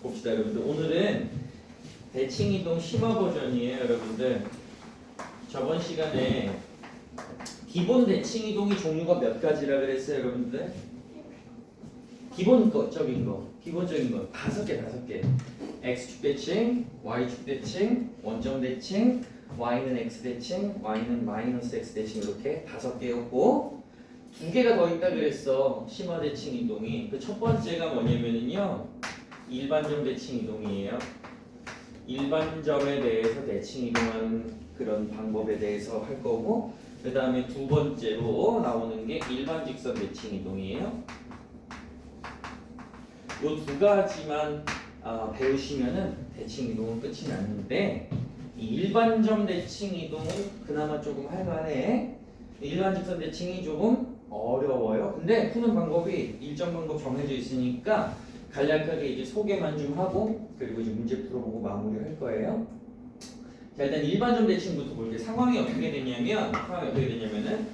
봅시다 여러분들. 오늘은 대칭이동 심화 버전이에요 여러분들. 저번 시간에 기본 대칭이동이 종류가 몇 가지라 그랬어요 여러분들? 기본적인 거 5개. x축 대칭, y축 대칭, 원점 대칭, y는 x 대칭, y는 마이너스 x 대칭, 이렇게 5개였고 2개가 더 있다 그랬어. 심화 대칭 이동이. 그 첫 번째가 뭐냐면은요, 일반점 대칭 이동이에요. 일반점에 대해서 대칭 이동하는 그런 방법에 대해서 할 거고, 그 다음에 두 번째로 나오는 게 일반 직선 대칭 이동이에요. 요 두 가지만 배우시면은 대칭 이동은 끝이 났는데, 이 일반점 대칭 이동은 그나마 조금 할만해. 일반 직선 대칭이 조금 어려워요. 근데 푸는 방법이 일정 방법 정해져 있으니까 간략하게 이제 소개만 좀 하고, 그리고 이제 문제 풀어보고 마무리할 거예요. 자, 일단 일반점 대칭부터 볼게요. 상황이 어떻게 되냐면은,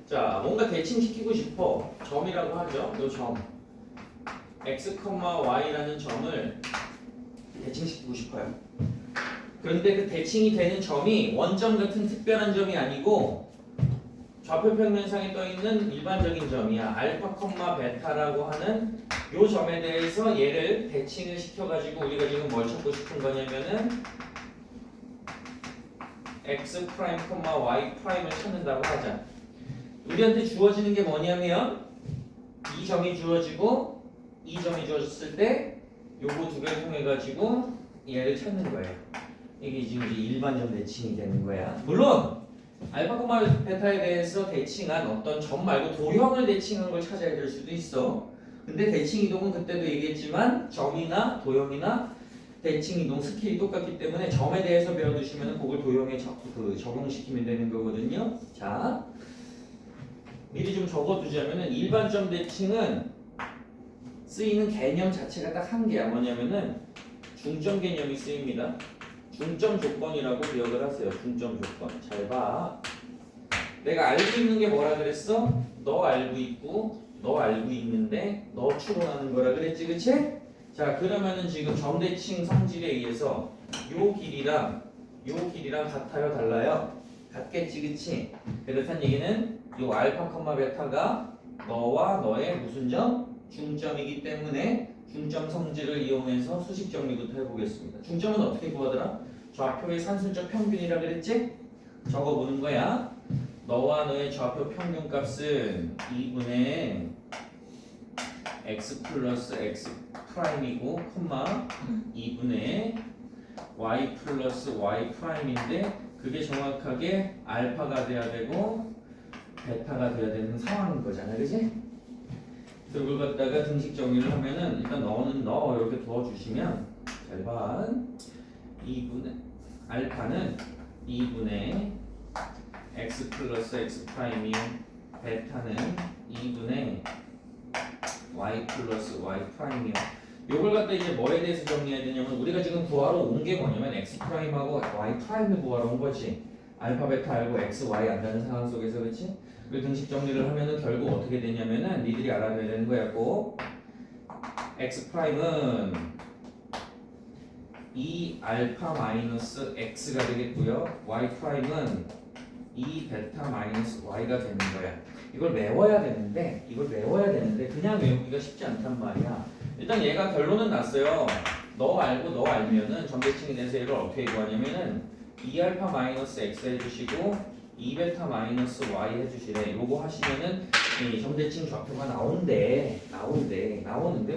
자, 뭔가 대칭시키고 싶어. 점이라고 하죠. 요 점. x, y라는 점을 대칭시키고 싶어요. 그런데 그 대칭이 되는 점이 원점 같은 특별한 점이 아니고 좌표 평면상에 떠 있는 일반적인 점이야. 알파, 베타라고 하는 요 점에 대해서 얘를 대칭을 시켜가지고 우리가 지금 뭘 찾고 싶은 거냐면은 x 프라임, y 프라임을 찾는다고 하자. 우리한테 주어지는 게 뭐냐면 이 점이 주어지고 이 점이 주어졌을 때 요거 두 개를 통해 가지고 얘를 찾는 거예요. 이게 지금 이제 일반점 대칭이 되는 거야. 물론 알파, 베타에 대해서 대칭한 어떤 점 말고 도형을 대칭한 걸 찾아야 될 수도 있어. 근데 대칭 이동은 그때도 얘기했지만 점이나 도형이나 대칭 이동 스킬이 똑같기 때문에 점에 대해서 배워두시면 그걸 도형에 적용시키면 되는 거거든요. 자, 미리 좀 적어두자면은 일반점 대칭은 쓰이는 개념 자체가 딱 한 개야. 뭐냐면은 중점 개념이 쓰입니다. 중점 조건이라고 기억을 하세요. 중점 조건. 잘 봐. 내가 알고 있는 게 뭐라 그랬어? 너 알고 있고 너 알고 있는데 너 추론하는 거라 그랬지, 그치? 자, 그러면은 지금 점대칭 성질에 의해서 요 길이랑 같아요, 달라요? 같겠지, 그치? 그렇다는 얘기는 요 알파, 베타가 너와 너의 무슨 점? 중점이기 때문에 중점 성질을 이용해서 수식 정리부터 해보겠습니다. 중점은 어떻게 구하더라? 좌표의 산술적 평균이라 그랬지? 적어보는 거야. 너와 너의 좌표 평균 값은 2분의 x 플러스 x 프라임이고, 2분의 y 플러스 y 프라임인데 그게 정확하게 알파가 돼야 되고 베타가 돼야 되는 상황인 거잖아, 그지? 그걸 갖다가 등식 정리를 하면은 일단 너는 너 이렇게 두어주시면 잘 봐. 2분의 알파는 2분의 x 플러스 x 프라임이요. 베타는 2분의 y 플러스 y 프라임이요. 요걸 갖다 이제 뭐에 대해서 정리해야 되냐면 우리가 지금 구하러 온 게 뭐냐면 x 프라임하고 y 프라임을 구하러 온 거지. 알파, 베타 알고 x, y 안다는 상황 속에서, 그렇지? 그 등식 정리를 하면은 결국 어떻게 되냐면은 니들이 알아야 되는 거야. 꼭 x 프라임은 2 알파 마이너스 x가 되겠고요. y 프라임은 2 베타 마이너스 y가 되는 거야. 이걸 외워야 되는데 그냥 외우기가 쉽지 않단 말이야. 일단 얘가 결론은 났어요. 너 알고 너 알면은 점대칭에 대해서 얘를 어떻게 구하냐면은 2 알파 마이너스 x 해주시고 2 베타 마이너스 y 해주시래. 요거 하시면은 이 점대칭 좌표가 나오는데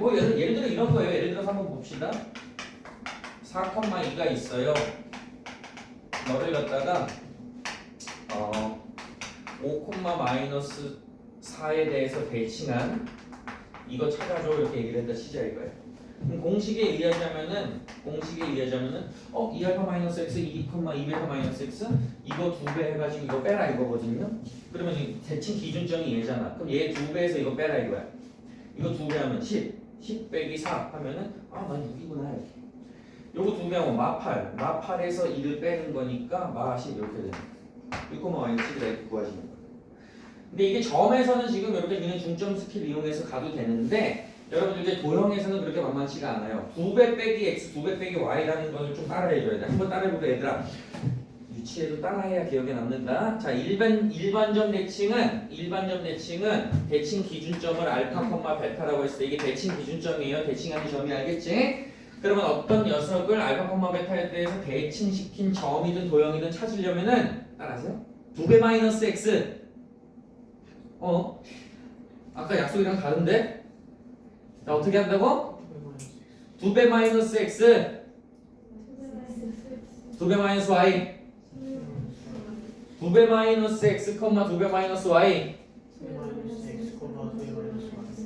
뭐 예를 들어 이런 거예요. 예를 들어서 한번 봅시다. 4,2가 있어요. 너를 갖다가 5, 마이너스 4에 대해서 대칭한 이거 찾아줘 이렇게 얘기를 했다 치자 이거예요. 그럼 공식에 의하자면은 2 알파 마이너스 x 2, 2 베타 마이너스 x 이거 2배 해가지고 이거 빼라 이거거든요. 그러면 이 대칭 기준점이 얘잖아. 그럼 얘 2배에서 이거 빼라 이거야. 이거 2배 하면 10 빼기 4 하면은 난 6이구나 이렇게. 요거 2배 하면 마8에서 2를 빼는 거니까 마10 이렇게 되는 거야. 6, 마이너스 7 이렇게 구하시는 거야. 근데 이게 점에서는 지금 이렇게 그냥 중점 스킬 이용해서 가도 되는데 여러분들 이제 도형에서는 그렇게 만만치가 않아요. 2배 빼기 x, 2배 빼기 y라는 거를 좀 따라해줘야 돼. 한번 따라해보자 얘들아. 유치해도 따라해야 기억에 남는다. 자, 일반점 대칭은 대칭 기준점을 알파, 베타라고 했을 때 이게 대칭 기준점이에요. 대칭하는 점이 알겠지? 그러면 어떤 녀석을 알파, 베타에 대해서 대칭시킨 점이든 도형이든 찾으려면은 따라하세요. 2배 마이너스 x. 아까 약속이랑 다른데? 자, 어떻게 한다고? 2배 마이너스 x, 2배 마이너스 y. 2배 마이너스 x, 2배 마이너스 y.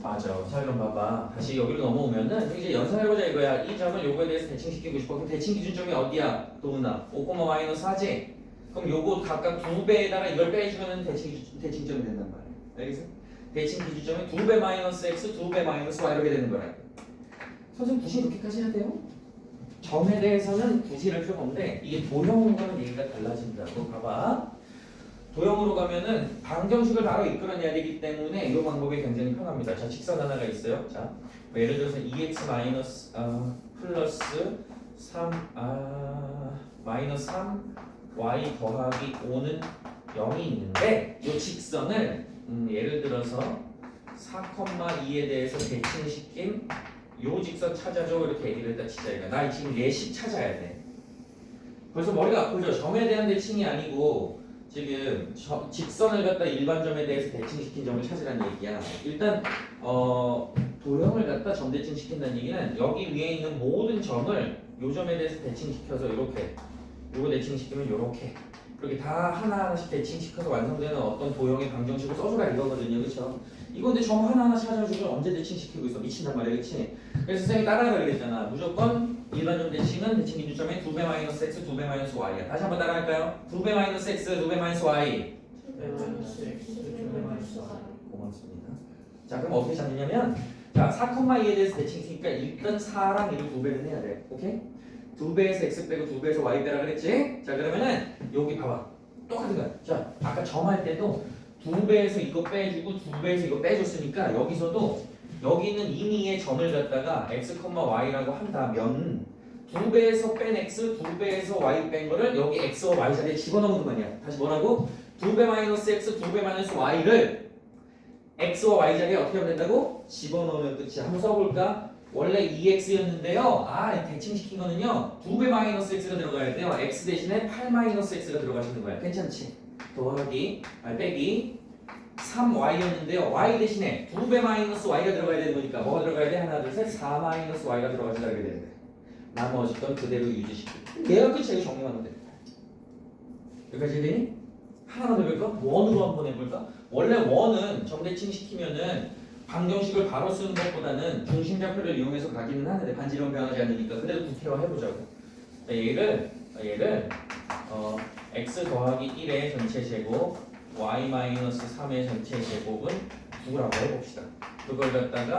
맞아. 자, 그럼 봐봐. 다시 여기로 넘어오면은 이제 연산해보자 이거야. 이 점을 요거에 대해서 대칭시키고 싶어. 그럼 대칭 기준점이 어디야? 도훈아. 5, 마이너스 4지? 그럼 요거 각각 2배에다가 이걸 빼주면 대칭점이 된단 말이야. 알겠어? 대칭 기준점이 2배 마이너스 x, 2배 마이너스 y 이렇게 되는 거야. 선생님 굳이 이렇게까지 해야 돼요? 점에 대해서는 굳이 이럴 필요가 없는데 이게 도형으로 가면 얘기가 달라진다고. 봐봐. 도형으로 가면은 방정식을 바로 이끌어내야 되기 때문에 이 방법이 굉장히 편합니다. 자, 직선 하나가 있어요. 자, 예를 들어서 2x 마이너스 플러스 3 마이너스 3 y 더하기 5는 0이 있는데 이 직선을 예를 들어서 4,2에 대해서 대칭시킨 요 직선 찾아줘 이렇게 얘기를 했다 치자. 이거 나 지금 예식 찾아야 돼. 벌써 머리가 아프죠? 점에 대한 대칭이 아니고 지금 직선을 갖다 일반점에 대해서 대칭시킨 점을 찾으라는 얘기야. 일단 도형을 갖다 점 대칭시킨다는 얘기는 여기 위에 있는 모든 점을 요 점에 대해서 대칭시켜서 이렇게 요거 대칭시키면 이렇게 다 하나하나씩 대칭시켜서 완성되는 어떤 도형의 방정식을 써주라 이거거든요. 그렇죠? 이건데 점 하나하나 찾아주면 언제 대칭시키고 있어? 미친단 말이야. 그렇지? 그래서 선생님이 따라하라 그랬잖아. 무조건 일반점 대칭은 대칭 기준점에 2배 마이너스 x, 2배 마이너스 y야. 다시 한번 따라할까요? 2배 마이너스 x, 2배 마이너스 y. 고맙습니다. 자, 그럼 어떻게 찾느냐면 자, 4,2에 대해서 대칭시키니까 일단 4랑 1을 2배는 해야 돼. 오케이? 2배에서 x 빼고 2배에서 y 빼라 그랬지? 자, 그러면은 여기 봐봐. 똑같은 거야. 자, 아까 점할 때도 2배에서 이거 빼주고 2배에서 이거 빼줬으니까 여기서도 여기는 임의의 점을 갖다가 x, y라고 한다면 2배에서 뺀 x, 2배에서 y 뺀 거를 여기 x와 y 자리에 집어넣는 거냐. 다시 뭐라고? 2배 마이너스 x, 2배 마이너스 y를 x와 y 자리에 어떻게 하면 된다고? 집어넣으면 끝이야. 한번 써볼까? 원래 2x였는데요. 대칭시킨 거는요. 2배 마이너스 x가 들어가야 돼요. x 대신에 8 마이너스 x가 들어가시는 거야. 괜찮지? 더하기, 빼기 3y였는데요. y 대신에 2배 마이너스 y가 들어가야 되는 거니까 뭐가 들어가야 돼? 하나, 둘, 셋, 4 마이너스 y가 들어가진다 이렇게 되는 거야. 나머지 건 그대로 유지시키고. 얘가 끝이야. 이거 정리하면 돼. 여기까지 되니? 하나만 더 해볼까? 원으로 한번 해볼까? 원래 원은 점대칭시키면은 방정식을 바로 쓰는 것보다는 중심좌표를 이용해서 가기는 하는데 반지름 변하지 않으니까 그래도 구태화 해보자고. 얘를 x 더하기 1의 전체 제곱 y 마이너스 3의 전체 제곱은 9라고 해봅시다. 그걸 갖다가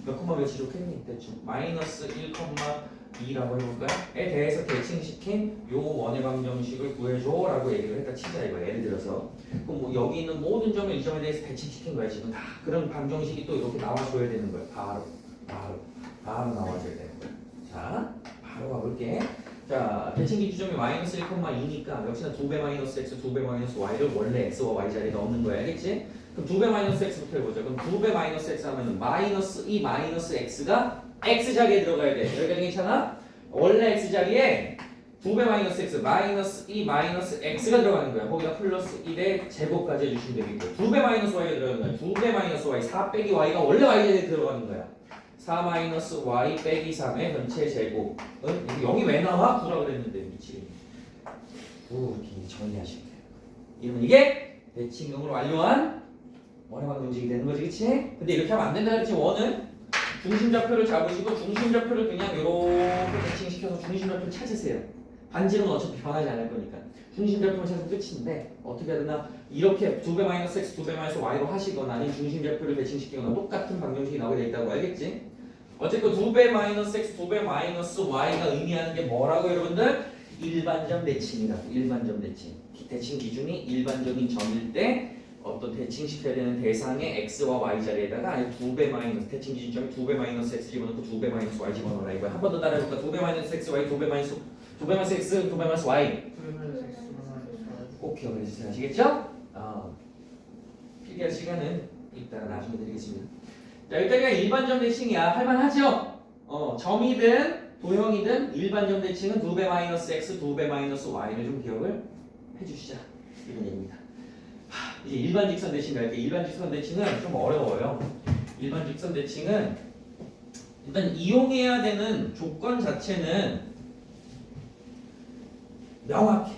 몇 콤마 몇 지록했니? 대충 마이너스 1,2라고 해볼까요? 에 대해서 대칭시킨 요 원의 방정식을 구해줘라고 얘기를 했다 치자 이거. 예를 들어서 그럼 뭐 여기 있는 모든 점을 이 점에 대해서 대칭시킨 거야 지금 다. 그런 방정식이 또 이렇게 나와줘야 되는 거야. 바로 나와줘야 되는 거야. 자, 바로 가볼게. 자, 대칭 기준점이 마이너스 1,2니까 역시나 2배 마이너스 x, 2배 마이너스 y를 원래 x와 y 자리에 넣는 거야. 알겠지? 그럼 2배 마이너스 x부터 해보자. 그럼 2배 마이너스 x 하면은 이 마이너스 x가 x 자리에 들어가야 돼. 여기까지 괜찮아? 원래 x 자리에 2배 마이너스 x 마이너스 마이너스 x가 들어가는 거야. 거기다 플러스 1의 제곱까지 해주시면 되겠고 2배 마이너스 y가 들어가는 거야. 2배 마이너스 y 4 빼기 y가 원래 y 자리에 들어가는 거야. 4 마이너스 y 빼기 3의 전체 제곱은 0이 왜 나와? 9라고 그랬는데 미치겠네. 이렇게 정리하시면 돼요. 이러면 이게 대칭형으로 완료한 원의 방정식이 되는 거지, 그치? 근데 이렇게 하면 안 된다 그랬지. 원은 중심좌표를 잡으시고 중심좌표를 그냥 이렇게 대칭시켜서 중심좌표를 찾으세요. 반지름은 어차피 변하지 않을 거니까 중심좌표만 찾으면 끝인데 어떻게 해야 되나? 이렇게 2배 마이너스 x, 2배 마이너스 y로 하시거나 아니면 중심좌표를 대칭시키거나 똑같은 방정식이 나오게 돼 있다고 알겠지? 어쨌든 2배 마이너스 x, 2배 마이너스 y가 의미하는 게 뭐라고 여러분들? 일반점 대칭이라고. 일반점 대칭. 대칭 기준이 일반적인 점일 때 어떤 대칭시켜야 되는 대상의 x와 y 자리에다가 아예 2배 마이너스 대칭 기준점에 2배 마이너스 x 집어넣고 2배 마이너스 y 집어넣어라 이거 한 번 더 따라해볼까? 2배 마이너스 x y 2배 마이너스 x 2배 마이너스 y 꼭 기억해 주세요. 아시겠죠? 필기할 시간은 이따가 나중에 드리겠습니다. 자 일단 그냥 일반점 대칭이야. 할만하죠? 점이든 도형이든 일반점 대칭은 2배 마이너스 x 2배 마이너스 y를 좀 기억을 해주시자 이런 얘기입니다. 이제 일반 직선 대칭 갈게요. 일반 직선 대칭은 좀 어려워요. 일반 직선 대칭은 일단 이용해야 되는 조건 자체는 명확해.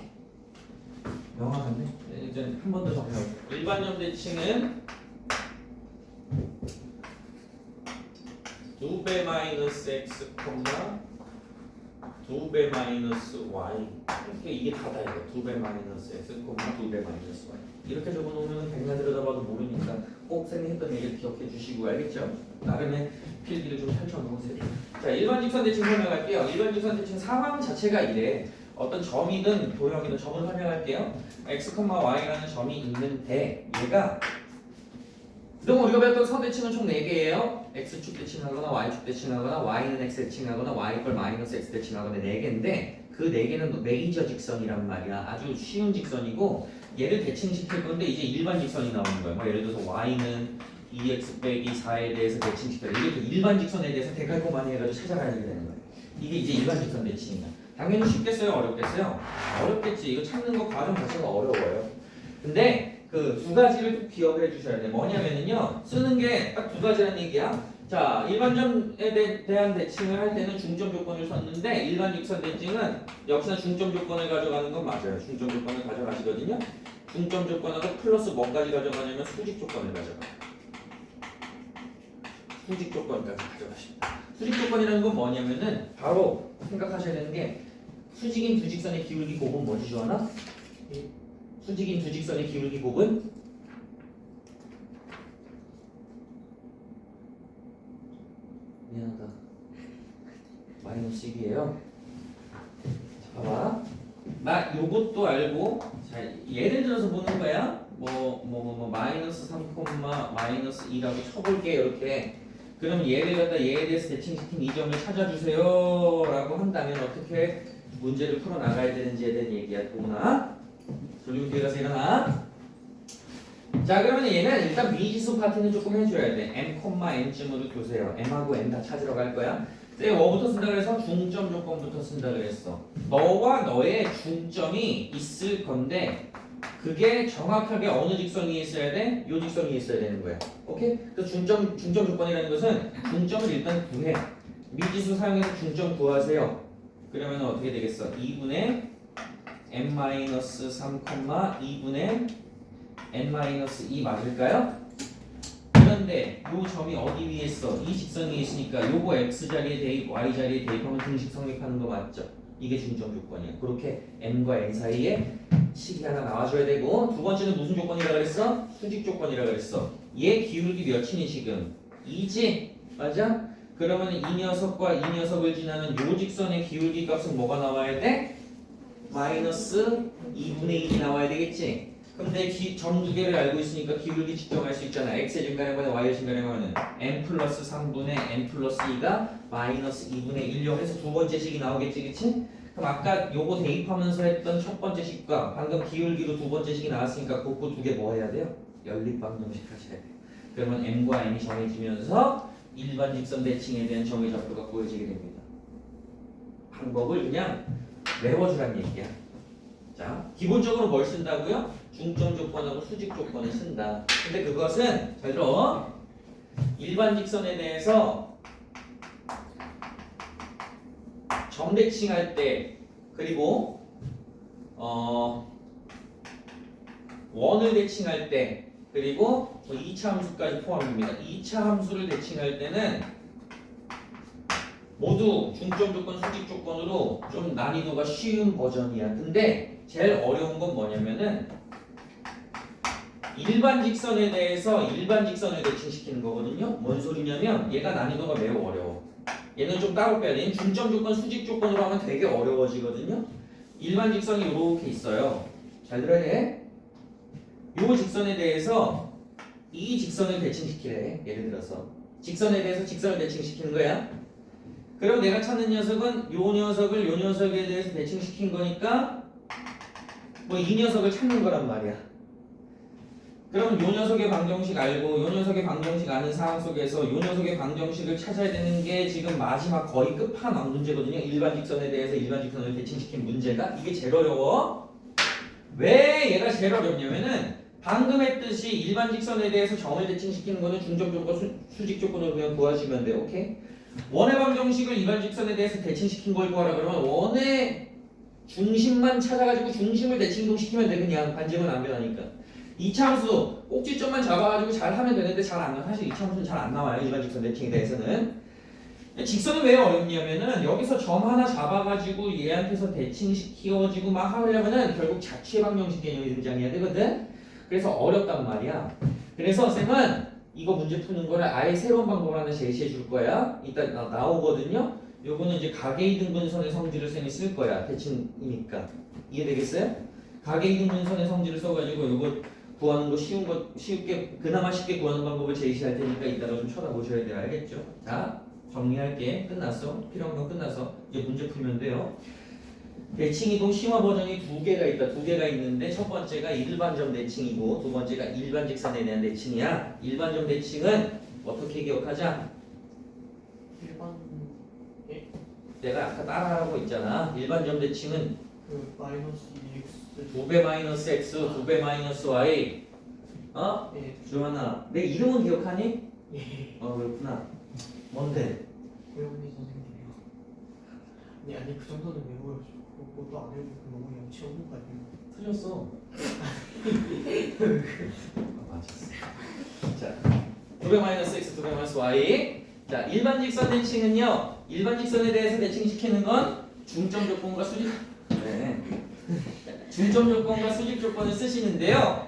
명확한데? 이제 한 번 더 정리해볼게요. 일반점 대칭은 2배 마이너스 x, 2배 마이너스 y 이게 다다 이거 2배 마이너스 x, 2배 마이너스 y 이렇게 적어놓으면 백날 들여다봐도 모르니까 꼭 쌤이 했던 얘기를 기억해 주시고 알겠죠? 나름의 필기를 좀 펼쳐놓으세요. 자 일반 직선 대칭 설명할게요. 일반 직선 대칭 상황 자체가 이래. 어떤 점이든 도형이든 점을 설명할게요. x, y라는 점이 있는데 얘가 그동안 우리가 배웠던 선대칭은 총 4개예요. x축 대칭하거나 y축 대칭하거나 y는 x 대칭하거나 y 걸 마이너스 x 대칭하거나 4개인데 그 4개는 메이저 직선이란 말이야. 아주 쉬운 직선이고 얘를 대칭시킬 건데 이제 일반 직선이 나오는 거예요. 뭐 예를 들어서 y는 2x 빼기 4에 대해서 대칭시켜야 돼. 이게 또 일반 직선에 대해서 대갈고만이 해가지고 찾아가야 되는 거예요. 이게 이제 일반 직선 대칭이야. 당연히 쉽겠어요? 어렵겠어요? 어렵겠지. 이거 찾는 거 과정 자체가 어려워요. 근데 그 두 가지를 좀 기억을 해주셔야 돼. 뭐냐면은요, 쓰는 게 딱 두 가지라는 얘기야. 자, 일반점에 대한 대칭을 할 때는 중점 조건을 썼는데 일반 직선 대칭은 역시나 중점 조건을 가져가는 건 맞아요. 중점 조건을 가져가시거든요. 중점 조건하고 플러스 뭐까지 가져가냐면 수직 조건을 가져가요. 수직 조건까지 가져가십니다. 수직 조건이라는 건 뭐냐면은 바로 생각하셔야 되는 게 수직인 두 직선의 기울기 곱은 뭐지 조하나? 수직인 두 직선의 기울기 곱은 미안하다 마이너스 1이에요. 자 봐봐 나 요것도 알고 자 예를 들어서 보는 거야 마이너스 3, 마이너스 2라고 쳐볼게 이렇게 그럼 얘를 갖다 얘에 대해서 대칭시킨 이 점을 찾아주세요 라고 한다면 어떻게 문제를 풀어나가야 되는지에 대한 얘기야. 보구나 돌리고 뒤에 가서 일어나. 자 그러면 얘는 일단 미지수 파트는 조금 해줘야 돼. m,n쯤으로 두세요. m하고 n 다 찾으러 갈 거야. 근데 뭐부터 쓴다 그래서 중점 조건부터 쓴다 그랬어. 너와 너의 중점이 있을 건데 그게 정확하게 어느 직선 위에 있어야 돼? 요 직선 위에 있어야 되는 거야. 오케이? 그래서 중점 조건이라는 것은 중점을 일단 구해. 미지수 사용해서 중점 구하세요. 그러면 어떻게 되겠어? 2분의 n-3, 2분의 n-2 맞을까요? 그런데 요 점이 어디 위에 있어? 이 직선 위에 있으니까 요거 x 자리에 대입, y 자리에 대입하면 등식 성립하는 거 맞죠? 이게 중점 조건이야. 그렇게 m과 n 사이에 식이 하나 나와줘야 되고 두 번째는 무슨 조건이라 그랬어? 수직 조건이라 그랬어. 얘 기울기 몇이니 지금? 2지? 맞아? 그러면 이 녀석과 이 녀석을 지나는 요 직선의 기울기 값은 뭐가 나와야 돼? 마이너스 2분의 1이 나와야 되겠지? 근데 점 두 개를 알고 있으니까 기울기 측정할 수 있잖아. x의 증가량보다 y의 증가량은 n 플러스 3분의 n 플러스 2가 마이너스 2분의 1로 해서 두 번째 식이 나오겠지, 그치? 그럼 아까 요거 대입하면서 했던 첫 번째 식과 방금 기울기로 두 번째 식이 나왔으니까 그 두 개 뭐 해야 돼요? 연립방정식 하셔야 돼요. 그러면 m과 n이 정해지면서 일반 직선 대칭에 대한 정의 좌표가 구해지게 됩니다. 방법을 그냥 외워주란 얘기야. 자, 기본적으로 뭘 쓴다고요? 중점 조건하고 수직 조건을 쓴다. 근데 그것은 잘 들어. 일반 직선에 대해서 점 대칭할 때 그리고 원을 대칭할 때 그리고 2차 함수까지 포함됩니다. 2차 함수를 대칭할 때는 모두 중점 조건, 수직 조건으로 좀 난이도가 쉬운 버전이야. 근데 제일 어려운 건 뭐냐면은 일반 직선에 대해서 일반 직선을 대칭시키는 거거든요. 뭔 소리냐면 얘가 난이도가 매우 어려워. 얘는 좀 따로 빼야 돼. 얘는 중점 조건, 수직 조건으로 하면 되게 어려워지거든요. 일반 직선이 이렇게 있어요. 잘 들어야 돼. 요 직선에 대해서 이 직선을 대칭시키래. 예를 들어서 직선에 대해서 직선을 대칭시키는 거야. 그럼 내가 찾는 녀석은 요 녀석을 요 녀석에 대해서 대칭시킨 거니까 뭐 이 녀석을 찾는 거란 말이야. 그럼 요 녀석의 방정식 알고 요 녀석의 방정식 아는 상황 속에서 요 녀석의 방정식을 찾아야 되는 게 지금 마지막 거의 끝판왕 문제거든요. 일반 직선에 대해서 일반 직선을 대칭시킨 문제가 이게 제일 어려워. 왜 얘가 제일 어렵냐면은 방금 했듯이 일반 직선에 대해서 점을 대칭시키는 거는 중점 조건, 수직 조건으로 그냥 구하시면 돼요. 오케이? 원의 방정식을 일반 직선에 대해서 대칭시킨 걸 구하라 그러면 원의 중심만 찾아가지고 중심을 대칭동시키면 돼. 그냥 반지름은 안 변하니까. 이차함수 꼭지점만 잡아가지고 잘 하면 되는데 잘 안 나와. 사실 이차함수는 잘 안 나와요. 일반 직선 대칭에 대해서는. 직선은 왜 어렵냐면은 여기서 점 하나 잡아가지고 얘한테서 대칭시키어지고 막 하려면은 결국 자취의 방정식 개념이 등장해야 되거든. 그래서 어렵단 말이야. 그래서 쌤은 이거 문제 푸는 거를 아예 새로운 방법을 하나 제시해 줄 거야. 이따 나오거든요. 요거는 이제 가계이등분선의 성질을 쌤이 쓸 거야. 대칭이니까. 이해되겠어요? 가계이등분선의 성질을 써가지고 요거 구하는 거 쉽게 그나마 쉽게 구하는 방법을 제시할 테니까 이따가 좀 쳐다보셔야 돼요. 알겠죠? 자, 정리할게. 끝났어. 필요한 건 끝나서 이제 문제 풀면 돼요. 대칭이동 심화 버전이 두 개가 있다. 두 개가 있는데 첫 번째가 일반점 대칭이고 두 번째가 일반 직선에 대한 대칭이야. 일반점 대칭은 어떻게 기억하자? 일반 내가 아까 따라하고 있잖아. 일반점 대칭은 그 마이너스 2x 2배 마이너스 x, 2배 마이너스 y. 어? 예. 주환아, 내 이름은 기억하니? 예. 그렇구나. 뭔데? 고영민 선생님이요. 네, 아니 그 정도는 외워요. 그것도 안 외우고 너무 양치 없는 거 아니에요? 틀렸어. 맞았어. 자, 2배 마이너스 x, 2배 마이너스 y. 자, 일반 직선 대칭은요. 일반 직선에 대해서 대칭시키는 건 중점 조건과 수직. 네. 중점 조건과 수직 조건을 쓰시는데요.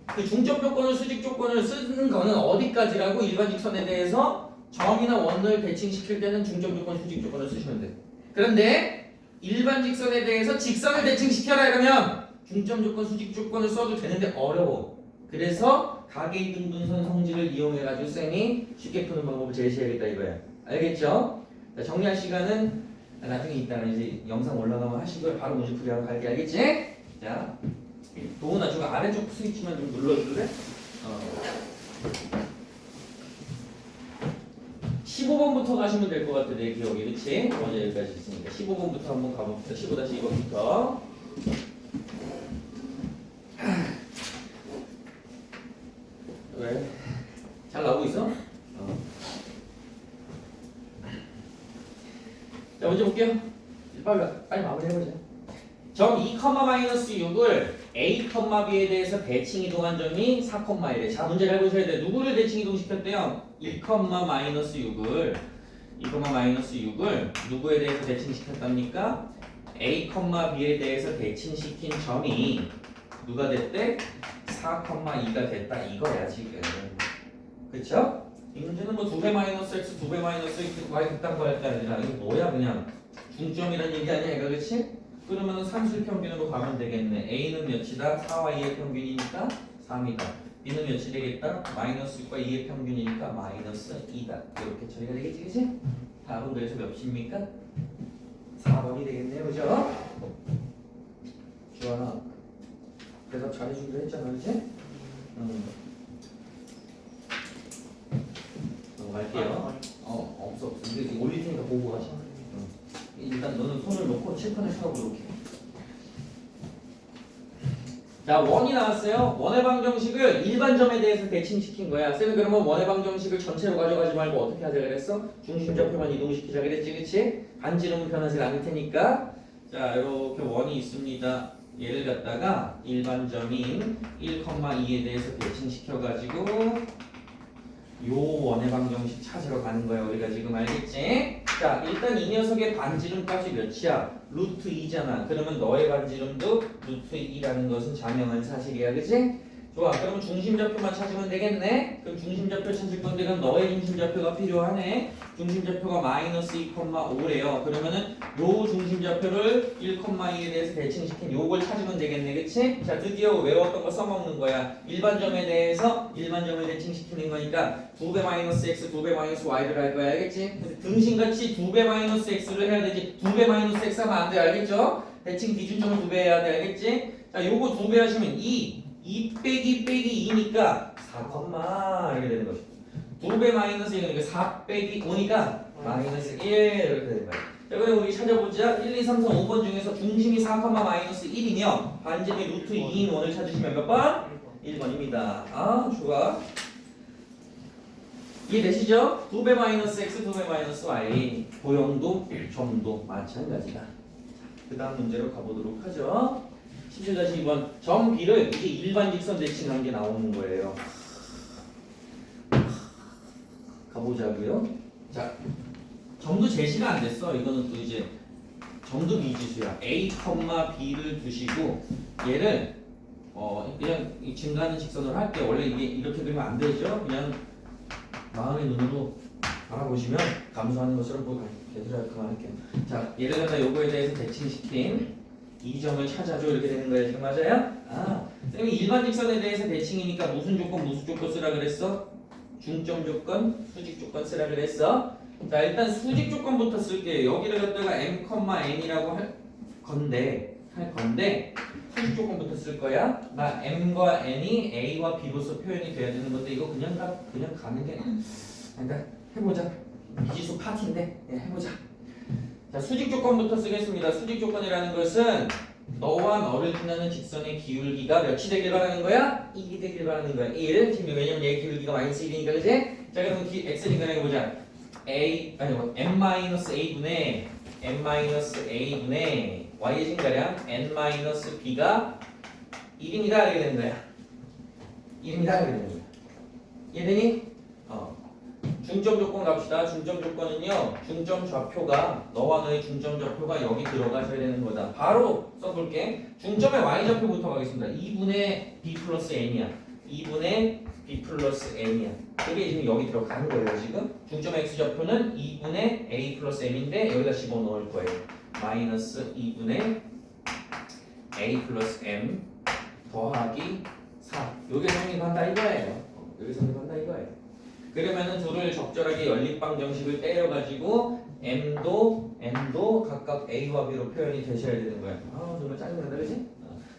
그 중점 조건을 수직 조건을 쓰는 거는 어디까지라고 일반 직선에 대해서 점이나 원을 대칭시킬 때는 중점 조건, 수직 조건을 쓰시면 돼요. 그런데 일반 직선에 대해서 직선을 대칭시켜라 이러면 중점 조건, 수직 조건을 써도 되는데 어려워. 그래서 가계이등분선 성질을 이용해가지고 쌤이 쉽게 푸는 방법을 제시해야겠다 이거야. 알겠죠? 자, 정리할 시간은 나중에 이따가 이제 영상 올라가면 하시고요. 바로 문제 풀이하러 갈게. 알겠지? 자, 도훈아 저거 아래쪽 스위치만 좀 눌러줄래? 15번부터 가시면 될 것 같아 내 기억에. 그치? 어제 여기까지 있으니까 15번부터 한번 가봅시다. 15-2번부터. 왜? 잘 나오고 있어? 자, 먼저 볼게요. 빨리 마무리 해보자. 점 2,-6을 A, B에 대해서 대칭 이동한 점이 4,1에. 자, 문제를 해보셔야 돼. 누구를 대칭 이동시켰대요? 2,-6을 누구에 대해서 대칭시켰답니까? A, B에 대해서 대칭시킨 점이 누가 됐대? 4,2가 됐다 이거야 지금. 그쵸? 이 문제는 뭐 2배 마이너스 x, 2배 마이너스 x, y 그딴 거 할 게 아니라 이거 뭐야 그냥 중점이라는 얘기 아니야 이거 그치? 그러면 산술 평균으로 가면 되겠네. A는 몇이다? 4와 2의 평균이니까 3이다. B는 몇이 되겠다? 마이너스과 2의 평균이니까 마이너스 2다. 이렇게 처리가 되겠지 그치? 답은 그래서 몇입니까? 4번이 되겠네요 그죠? 주환아 대답 잘해주기로 했잖아 그치? 넘어갈게요. 없어. 근데 올릴 테니까 보고 가자. 일단 너는 손을 놓고 칠판을 쳐보도록 해. 자, 원이 나왔어요. 원의 방정식을 일반점에 대해서 대칭시킨 거야. 쌤이 그러면 원의 방정식을 전체로 가져가지 말고 어떻게 하자 그랬어? 중심 좌표만 이동시키자 그랬지, 그치? 반지름은 변하지 않을 테니까. 자, 이렇게 원이 있습니다. 얘를 갖다가 일반점인 1,2에 대해서 대칭시켜가지고 요 원의 방정식 찾으러 가는 거야. 우리가 지금 알겠지? 자, 일단 이 녀석의 반지름값이 몇이야? 루트 2잖아. 그러면 너의 반지름도 루트 2라는 것은 자명한 사실이야. 그치? 좋아. 그러면 중심좌표만 찾으면 되겠네. 그럼 중심좌표 찾을 건데 그럼 너의 중심좌표가 필요하네. 중심좌표가 마이너스 2,5래요. 그러면은 요 중심좌표를 1,2에 대해서 대칭시킨 요걸 찾으면 되겠네. 그치? 자, 드디어 외웠던 거 써먹는 거야. 일반점에 대해서 일반점을 대칭시키는 거니까 2배 마이너스 x, 2배 마이너스 y를 할 거야. 알겠지? 근데 등신같이 2배 마이너스 x를 해야 되지. 2배 마이너스 x 하면 안 돼. 알겠죠? 대칭 기준점을 2배 해야 돼. 알겠지? 자, 요거 2배 하시면 2 빼기 2니까 4, 이렇게 되는 거죠. 2배 마이너스 1이니까 4 빼기 5니까 마이너스 1 이렇게 되는 거예요. 자, 그럼 우리 찾아보자. 1, 2, 3, 4, 5번 중에서 중심이 4, 마이너스 1이며 반지름이 루트 2인 원을 찾으시면 몇 번? 1번입니다. 아, 좋아. 이해되시죠? 2배 마이너스 x, 2배 마이너스 y. 도형도 점도 마찬가지다. 그 다음 문제로 가보도록 하죠. 17-2번 점 B를 이제 일반 직선 대칭한 게 나오는 거예요. 가보자고요. 자, 점도 제시가 안 됐어. 이거는 또 이제 점도 미지수야. A, B를 두시고 얘를 그냥 이 증가하는 직선으로 할게요. 원래 이게 이렇게 그리면 안 되죠. 그냥 마음의 눈으로 알아보시면 감소하는 것처럼 뭐 개소리할 그만 할게요. 자, 예를 들어서 요거에 대해서 대칭시킨 이 점을 찾아줘 이렇게 되는 거예요. 지금 맞아요? 아, 선생님이 일반 직선에 대해서 대칭이니까 무슨 조건 쓰라 그랬어? 중점 조건, 수직 조건 쓰라 그랬어. 자, 일단 수직 조건부터 쓸게요. 여기를 갖다가 m,n이라고 할 건데 수직 조건부터 쓸 거야. 나 m과 n이 a와 b로서 표현이 돼야 되는 건데 이거 그냥 가는 게 그러니까 해보자. 미지수 파티인데 해보자. 자, 수직 조건부터 쓰겠습니다. 수직 조건이라는 것은 너와 너를 지나는 직선의 기울기가 몇이 되길 바라는 거야? 1이 되길 바라는 거야. 1. 지금 왜냐면 얘 기울기가 마이너스 1이니까 그지? 자, 그러면 x니까 해보자. m-a분의 y의 증가량 n-b가 1입니다. 이렇게 되는 거야. 1입니다. 이렇게 되는 거야. 이해되니? 중점 조건 갑시다. 중점 조건은요. 중점 좌표가 너와 너의 중점 좌표가 여기 들어가셔야 되는 거다. 바로 써볼게. 중점의 y 좌표부터 가겠습니다. 2분의 b 플러스 n이야. 2분의 b 플러스 n이야. 이게 지금 여기 들어가는 거예요. 지금 중점의 x 좌표는 2분의 a 플러스 m인데 여기다 집어넣을 거예요. 마이너스 2분의 a 플러스 m 더하기 4. 요게 성립한다 이거예요. 요게 성립한다 이거예요. 그러면은 둘을 적절하게 연립방 정식을 때려가지고 m도 n도 각각 a와 b로 표현이 되셔야 되는 거야. 아, 정말 짜증난다, 그지?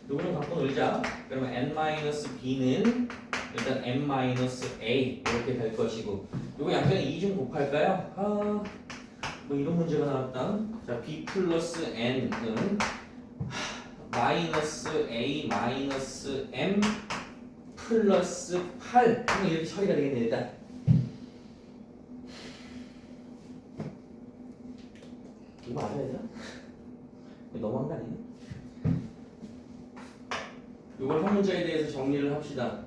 요거는 갖고 놀자. 그러면 n-b는 일단 m-a 이렇게 될 것이고, 요거 양변에 2 좀 곱할까요? 뭐 이런 문제가 나왔다. 자, b 플러스 n은 마이너스 a 마이너스 m 플러스 8 이렇게 처리가 되겠네. 일단 이거 맞아야 되나? 너무한 거 아니냐? 이걸 한 문자에 대해서 정리를 합시다.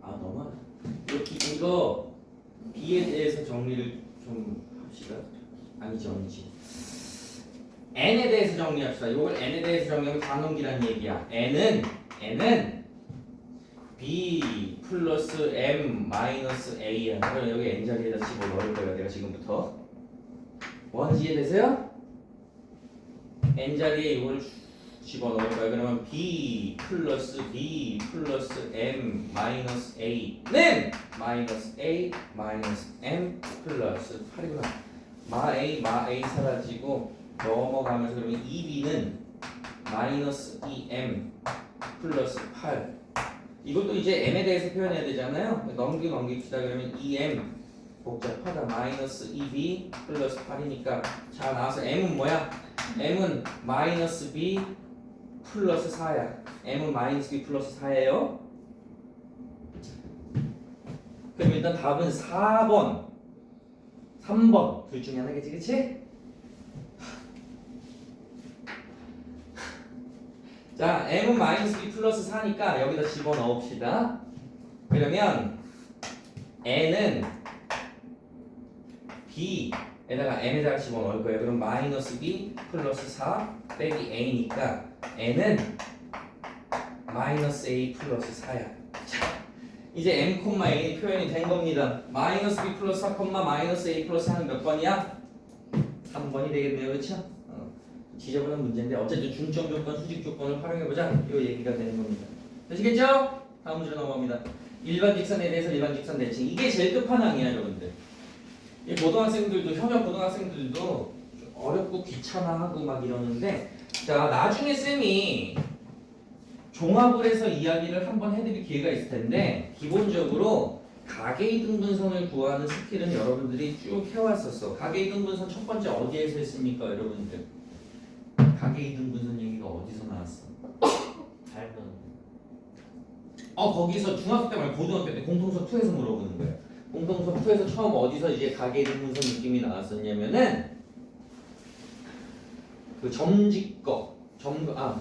너무하다. 이거 B에 대해서 정리를 좀 합시다. 아니지. N에 대해서 정리합시다. 이걸 N에 대해서 정리하면 단원기란 얘기야. N은 B 플러스 M 마이너스 A야. 그럼 여기 N 자리에다 집어넣을 거야. 내가 지금부터. 뭔지 이해되세요? n 자리에 이걸 집어넣을 거야. 그러면 b 플러스 m 마이너스 a는 마이너스 a 마이너스 m 플러스 8이구나. 마 a 사라지고 넘어가면서 그러면 2b는 마이너스 2m 플러스 8. 이것도 이제 m에 대해서 표현해야 되잖아요. 넘깁시다. 그러면 2m 복잡하다. 마이너스 2b 플러스 8이니까 자 나와서 m은 뭐야? m은 마이너스 b 플러스 4야. m은 마이너스 b 플러스 4예요. 그럼 일단 답은 4번 3번 둘 중에 하나겠지, 그치? 자, m은 마이너스 b 플러스 4니까 여기다 집어넣읍시다. 그러면 n은 b에다가 m에다가 집어넣을 거예요. 그럼 마이너스 b 플러스 4 빼기 a니까 n은 마이너스 a 플러스 4야. 자, 이제 m, a 표현이 된 겁니다. 마이너스 b 플러스 4, 마이너스 a 플러스 하는 몇 번이야? 3번이 되겠네요. 그렇죠? 지저분한 문제인데 어쨌든 중점 조건, 수직 조건을 활용해보자. 이 얘기가 되는 겁니다. 되시겠죠? 다음 문제로 넘어갑니다. 일반 직선에 대해서 일반 직선 대칭. 이게 제일 끝판왕이야, 여러분들. 이 고등학생들도, 현역 고등학생들도 좀 어렵고 귀찮아하고 막 이러는데, 자, 나중에 쌤이 종합을 해서 이야기를 한번 해드릴 기회가 있을 텐데, 기본적으로 가계이등분선을 구하는 스킬은 여러분들이 쭉 해왔었어. 가계이등분선 첫 번째 어디에서 했습니까, 여러분들? 가계이등분선 얘기가 어디서 나왔어? 8번. 거기서 중학교 때 말고 고등학교 때 공통수 2에서 물어보는 거예요. 공통수 2에서 처음 어디서 이제 가계이등분선 느낌이 나왔었냐면은 그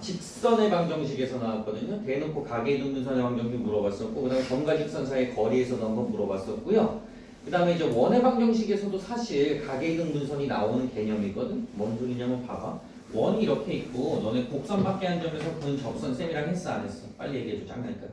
직선의 방정식에서 나왔거든요. 대놓고 가계이등분선의 방정식 물어봤었고, 그다음에 점과 직선 사이의 거리에서도 한번 물어봤었고요. 그다음에 이제 원의 방정식에서도 사실 가계이등분선이 나오는 개념이거든. 뭔 소리냐면 봐봐. 원이 이렇게 있고 너네 곡선밖에 한 점에서 근 접선 쌤이랑 했어 안 했어? 빨리 얘기해줘. 장난니까.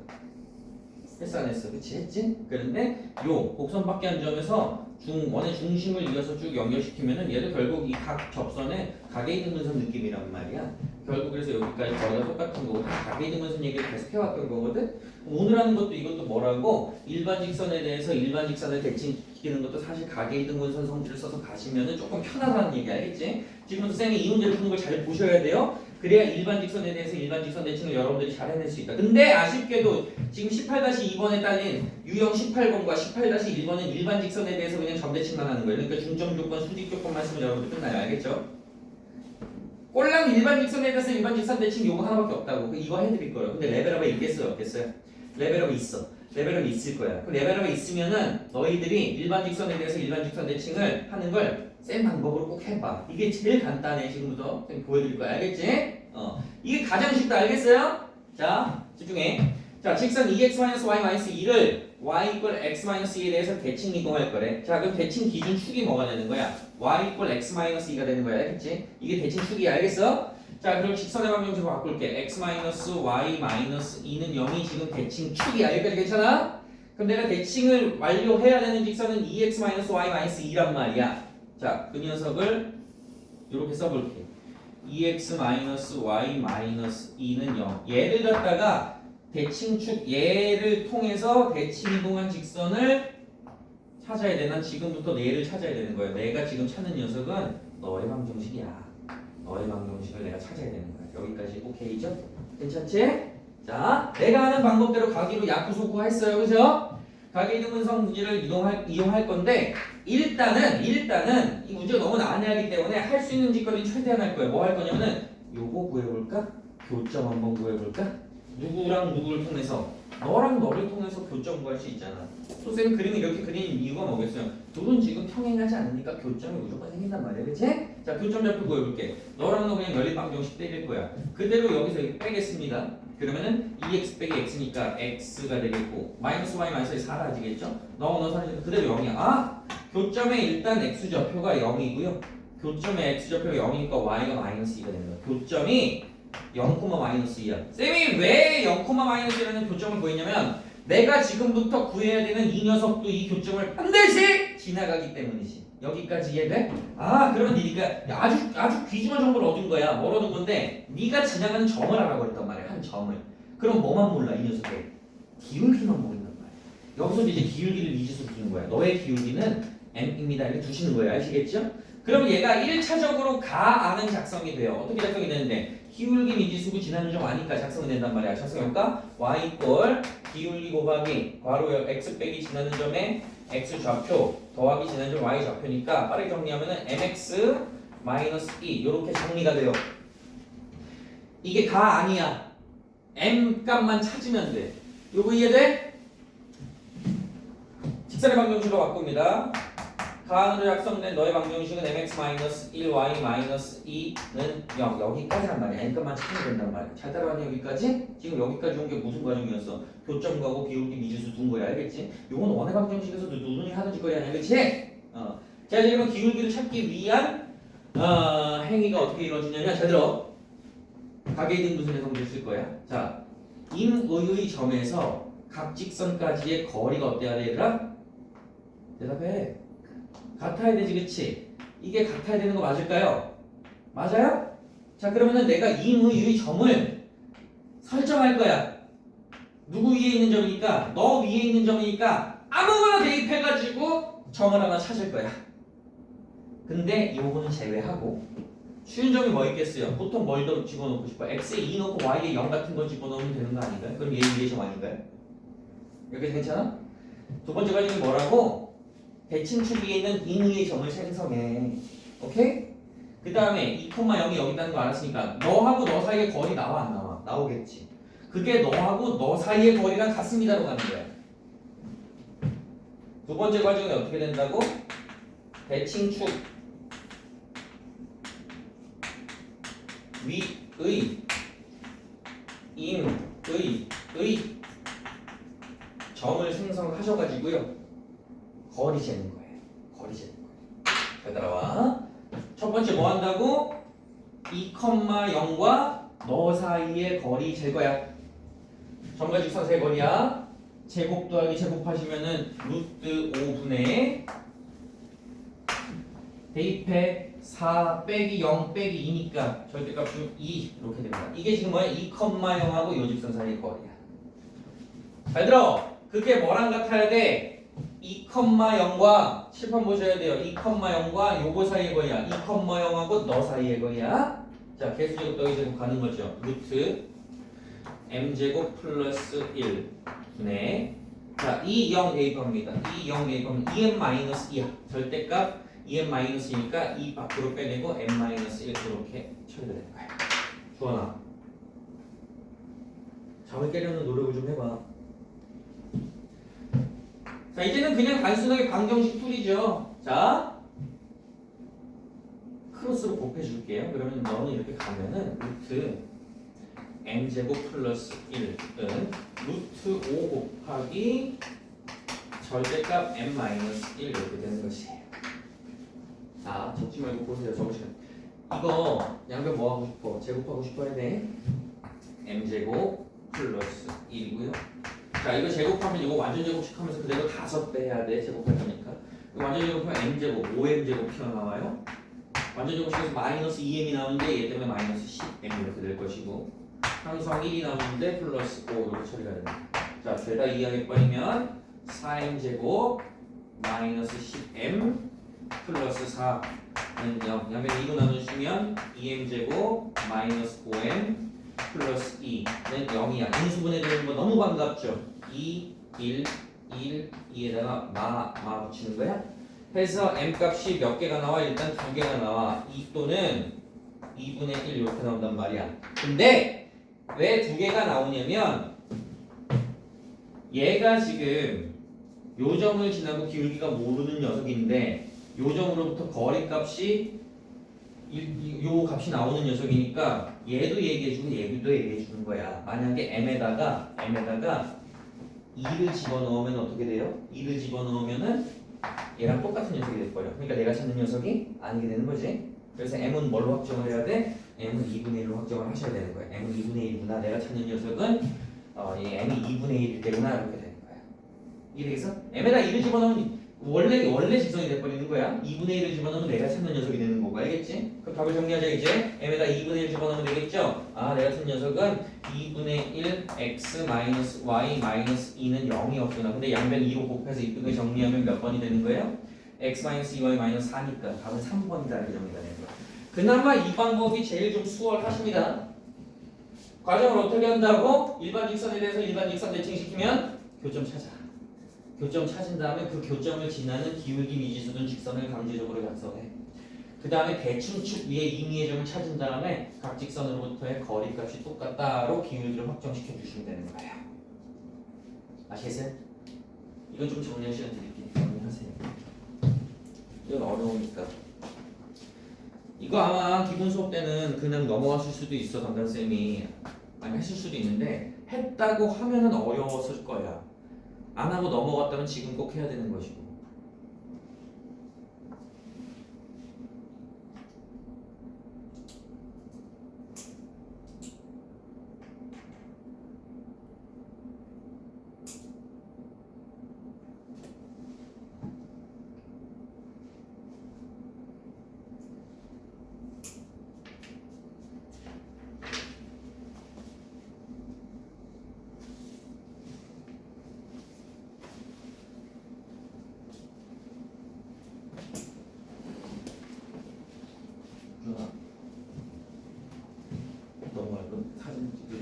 했어 안 했어? 그치 했지? 그런데 요 곡선밖에 한 점에서 원의 중심을 이어서 쭉 연결시키면은 얘도 결국 이 각 접선의 가계이등분선 느낌이란 말이야. 결국 그래서 여기까지 거리가 똑같은 거고 가계이등분선 얘기를 계속 해왔던 거거든. 오늘 하는 것도 이것도 뭐라고 일반 직선에 대해서 일반 직선을 대칭시키는 것도 사실 가계이등분선 성질을 써서 가시면은 조금 편하다는 얘기 알겠지? 지금부터 쌤이 이 문제를 푸는 걸 잘 보셔야 돼요. 그래야 일반 직선에 대해서 일반 직선 대칭을 여러분들이 잘 해낼 수 있다. 근데 아쉽게도 지금 18-2번에 딸린 유형 18번과 18-1번은 일반 직선에 대해서 그냥 점대칭만 하는 거예요. 그러니까 중점 조건, 수직 조건만 쓰면 여러분들 끝나요. 알겠죠? 꼴랑 일반 직선에 대해서 일반 직선 대칭 요거 하나밖에 없다고. 이거 해드릴 거예요. 근데 레벨업에 있겠어요? 없겠어요? 레벨업이 있어. 레벨업이 있을 거야. 그 레벨업에 있으면은 너희들이 일반 직선에 대해서 일반 직선 대칭을 하는 걸 쌤 방법으로 꼭 해봐. 이게 제일 간단해. 지금부터 쌤 보여드릴 거야. 알겠지? 이게 가장 쉽다. 알겠어요? 자, 집중해. 자, 직선 2x-y-2를 y = x-2에 대해서 대칭 이동할 거래. 자, 그럼 대칭 기준 축이 뭐가 되는 거야? y = x-2가 되는 거야. 알겠지? 이게 대칭 축이야. 알겠어? 자, 그럼 직선의 방정식으로 바꿀게. x-y-2는 0이 지금 대칭 축이야. 여기까지 괜찮아? 그럼 내가 대칭을 완료해야 되는 직선은 2x-y-2란 말이야. 자, 그 녀석을 이렇게 써볼게. 2x-y-2는 0. 얘를 갖다가 대칭축 얘를 통해서 대칭 이동한 직선을 찾아야 돼. 난 지금부터 얘를 찾아야 되는 거야. 내가 지금 찾는 녀석은 너의 방정식이야. 너의 방정식을 내가 찾아야 되는 거야. 여기까지 오케이죠? 괜찮지? 자, 내가 하는 방법대로 가기로 야구소구 했어요. 그죠? 가계이등분선 문제를 이용할 건데 일단은 이 문제가 너무 난해하기 때문에 할 수 있는 짓거리 최대한 할 거예요. 뭐 할 거냐면은 요거 구해볼까? 교점 한번 구해볼까? 누구랑 누구를 통해서 너랑 너를 통해서 교점 구할 수 있잖아. 쌤 그림을 이렇게 그리는 이유가 뭐겠어요? 둘은 지금 평행하지 않으니까 교점이 무조건 생긴단 말이야. 그치? 자, 교점 좌표 구해볼게. 너랑 너 그냥 연립 방정식 때릴 거야. 그대로 여기서 이렇게 빼겠습니다. 그러면은 2x 빼기 x니까 x가 되겠고 마이너스 y 마이너스 사라지겠죠? 너 사라지면 그대로 0이야. 교점에 일단 x좌표가 0이고요. 교점에 x좌표가 0이니까 y가 마이너스 2가 되는 거야. 교점이 0,-2야. 쌤이 왜 0,-2라는 교점을 구했냐면 내가 지금부터 구해야 되는 이 녀석도 이 교점을 반드시 지나가기 때문이지. 여기까지 이해돼? 그러면 네가 아주 귀중한 정보를 얻은 거야. 뭘 얻은 건데 네가 지나가는 점을 알아버렸단 말이야. 한 점을. 그럼 뭐만 몰라 이 녀석의 기울기만 모른단 말이야. 여기서 이제 기울기를 미지수로 두는 거야. 너의 기울기는 m입니다. 이렇게 두시는 거예요. 아시겠죠? 그러면 얘가 1차적으로 가아는 작성이 돼요. 어떻게 작성이 되는데 기울기 미지수고 지나는 점 아니까 작성이 된단 말이야. 작성해볼까? y = 기울기 곱하기 괄호 x 빼기 지나는 점에 x 좌표 더하기 지나는 점 y 좌표니까 빠르게 정리하면은 mx - 2 이렇게 정리가 돼요. 이게 가 아니야. m 값만 찾으면 돼. 요거 이해돼? 직선의 방정식으로 바꿉니다. 가안으로 작성된 너의 방정식은 mx - 1 y - 2는 0. 여기까지란 말이야. n값만 찾으면 된단 말이야. 잘 따라왔니 여기까지? 지금 여기까지 온 게 무슨 과정이었어? 교점 가고 기울기 미지수 둔 거야. 알겠지? 요건 원의 방정식에서도 누누이 하는 짓거리 아니야. 그렇지? 자, 지금 기울기를 찾기 위한 행위가 어떻게 이루어지냐면 잘 들어. 가계이등분선의 성질을 쓸 거야. 자, 임의의 점에서 각 직선까지의 거리가 어때야 돼 얘들아? 대답해. 같아야 되지 그치? 이게 같아야 되는 거 맞을까요? 맞아요? 자 그러면은 내가 임의의 점을 설정할 거야. 누구 위에 있는 점이니까? 너 위에 있는 점이니까 아무거나 대입해가지고 점을 하나 찾을 거야. 근데 요거는 제외하고 쉬운 점이 뭐 있겠어요? 보통 뭘 더 집어넣고 싶어? x에 2 넣고 y에 0 같은 거 집어넣으면 되는 거 아닌가요? 그럼 얘 위에 점 아닌가요? 이렇게 괜찮아? 두 번째 과정이 뭐라고? 대칭축 위에 있는 임의의 점을 생성해. 오케이? 그 다음에 2, 0이 여기 있다는 거 알았으니까 너하고 너 사이의 거리 나와 안 나와? 나오겠지. 그게 너하고 너 사이의 거리랑 같습니다로 가는 거야. 두 번째 과정이 어떻게 된다고? 대칭축 위의 임의의 점을 생성하셔가지고요 거리 재는 거예요. 거리 재는 거예요. 잘 따라와. 첫 번째 뭐 한다고? 2,0과 너 사이의 거리 잴 거야. 점과 직선의 거리야. 제곱 더하기 제곱하시면은 루트 5분의 대입해 4 빼기 0 빼기 2니까 절대값은 2 이렇게 됩니다. 이게 지금 뭐야? 2,0하고 요 직선 사이의 거리야. 잘 들어. 그게 뭐랑 같아야 돼? 2,0과 칠판 보셔야 돼요. 2,0과 요거 사이의 거리야. 2,0하고 너 사이의 거리야. 자, 개수제곱 더하기 제곱 가는 거죠. 루트 m제곱 플러스 1 분의 자, 2, 0 대입합니다. 2, 0 대입하면 2m 마이너스 2야. 절대값 2m 마이너스 2니까 2 밖으로 빼내고 m 마이너스 1 이렇게 처리가 되는 거야. 주원아, 잠을 깨려는 노력을 좀 해봐. 자, 이제는 그냥 단순하게 방정식 풀이죠. 자, 크로스로 곱해줄게요. 그러면 너는 이렇게 가면은 루트 m제곱 플러스 1은 루트 5 곱하기 절대값 m 마이너스 1 이렇게 되는 것이에요. 자, 적지 말고 보세요. 적으시면 이거 양변 뭐 하고 싶어? 제곱하고 싶어야 돼. m제곱 플러스 1이고요. 자, 이거 제곱하면 이거 완전 제곱식 하면서 그대로 5배 해야 돼. 제곱할 거니까. 완전 제곱하면 m제곱, 5m제곱 튀어나와요. 완전 제곱식에서 마이너스 2m이 나오는데 얘 때문에 마이너스 10m 이렇게 될 것이고 항상 1이 나오는데 플러스 5 이렇게 처리가 됩니다. 자, 죄다 이해하겠버리면 4m제곱 마이너스 10m 플러스 4는 0. 양변 2로 나누시면 2m제곱 마이너스 5m 플러스 2는 0이야. 인수분해 되는 거 너무 반갑죠? 2, 1, 1, 2에다가 마 붙이는 거야. 해서 m값이 몇 개가 나와? 일단 2개가 나와. 2 또는 2분의 1 이렇게 나온단 말이야. 근데 왜 2개가 나오냐면 얘가 지금 요 점을 지나고 기울기가 모르는 녀석인데 요 점으로부터 거리값이 요 값이 나오는 녀석이니까 얘도 얘기해주고 얘도 얘기해주는 거야. 만약에 m에다가 2를 집어넣으면 어떻게 돼요? 2를 집어넣으면은 얘랑 똑같은 녀석이 될 거예요. 그러니까 내가 찾는 녀석이 아니게 되는 거지. 그래서 m은 뭘로 확정을 해야 돼? m은 2분의 1로 확정을 하셔야 되는 거예요. m은 2분의 1이구나. 내가 찾는 녀석은 얘 m이 2분의 1일 때구나 이렇게 되는 거야. 이해되겠어? m에다 2를 집어넣으면 원래 직선이 돼버리는 거야. 2분의 1을 집어넣으면 내가 찾는 녀석이 되는 거고 알겠지? 그럼 답을 정리하자 이제. m에다 2분의 1 집어넣으면 되겠죠? 아, 내가 찾는 녀석은 2분의 1 x 마이너스 y 마이너스 2는 0이었구나. 근데 양변 2로 곱해서 이쁘게 정리하면 몇 번이 되는 거예요? x 마이너스 2y 마이너스 4니까 답은 3번이다 이렇게 정리가 되는 거야. 그나마 이 방법이 제일 좀 수월하십니다. 과정을 어떻게 한다고? 일반 직선에 대해서 일반 직선 대칭시키면 교점 찾아. 교점 찾은 다음에 그 교점을 지나는 기울기 미지수든 직선을 강제적으로 작성해. 그 다음에 대칭축 위에 임의의 점을 찾은 다음에 각 직선으로부터의 거리값이 똑같다로 기울기를 확정시켜 주시면 되는 거예요. 아시겠어요? 이건 좀 정리할 시간 드릴게요. 정리하세요. 이건 어려우니까. 이거 아마 기본 수업 때는 그냥 넘어갔을 수도 있어. 담당쌤이 아니 했을 수도 있는데 했다고 하면은 어려웠을 거야. 안 하고 넘어갔다면 지금 꼭 해야 되는 것이고. 넘어갈 건 사진 찍기.